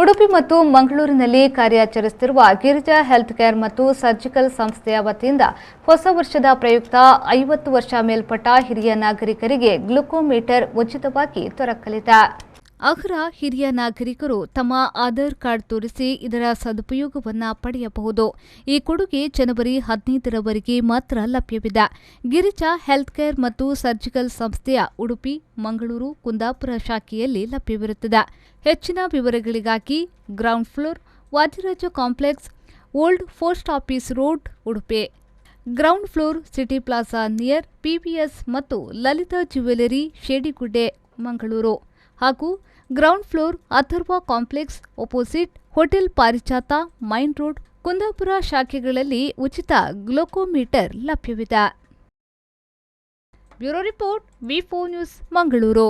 ಉಡುಪಿ ಮತ್ತು ಮಂಗಳೂರಿನಲ್ಲಿ ಕಾರ್ಯಾಚರಿಸುತ್ತಿರುವ Girija health care ಮತ್ತು ಸರ್ಜಿಕಲ್ ಸಂಸ್ಥೆಯ ವತಿಯಿಂದ ಹೊಸ ವರ್ಷದ ಪ್ರಯುಕ್ತ 50 ವರ್ಷ ಮೇಲ್ಪಟ್ಟ ಹಿರಿಯ ನಾಗರಿಕರಿಗೆ ಗ್ಲುಕೋಮೀಟರ್ ಉಚಿತವಾಗಿ ದೊರಕಲಿದೆ. ಅರ್ಹ ಹಿರಿಯ ನಾಗರಿಕರು ತಮ್ಮ ಆಧಾರ್ ಕಾರ್ಡ್ ತೋರಿಸಿ ಇದರ ಸದುಪಯೋಗವನ್ನು ಪಡೆಯಬಹುದು. ಈ ಕೊಡುಗೆ ಜನವರಿ 15ರವರೆಗೆ ಮಾತ್ರ ಲಭ್ಯವಿದೆ. ಗಿರಿಜಾ ಹೆಲ್ತ್ ಕೇರ್ ಮತ್ತು ಸರ್ಜಿಕಲ್ ಸಂಸ್ಥೆಯ ಉಡುಪಿ, ಮಂಗಳೂರು, ಕುಂದಾಪುರ ಶಾಖೆಯಲ್ಲಿ ಲಭ್ಯವಿರುತ್ತದೆ. ಹೆಚ್ಚಿನ ವಿವರಗಳಿಗಾಗಿ ground floor, Vadiraja complex, old post office road, Udupi. Ground floor, city plaza near PVS ಮತ್ತು ಲಲಿತಾ ಜ್ಯುವೆಲರಿ, ಶೇಡಿಗುಡ್ಡೆ, ಮಂಗಳೂರು. ಹಾಗೂ ground floor, Atharva complex opposite hotel Parijatha, main road, Kundapura ಶಾಖೆಗಳಲ್ಲಿ ಉಚಿತ ಗ್ಲುಕೋಮೀಟರ್ ಲಭ್ಯವಿದೆ. ಬ್ಯೂರೋ ರಿಪೋರ್ಟ್, ವಿ4 ನ್ಯೂಸ್, ಮಂಗಳೂರು.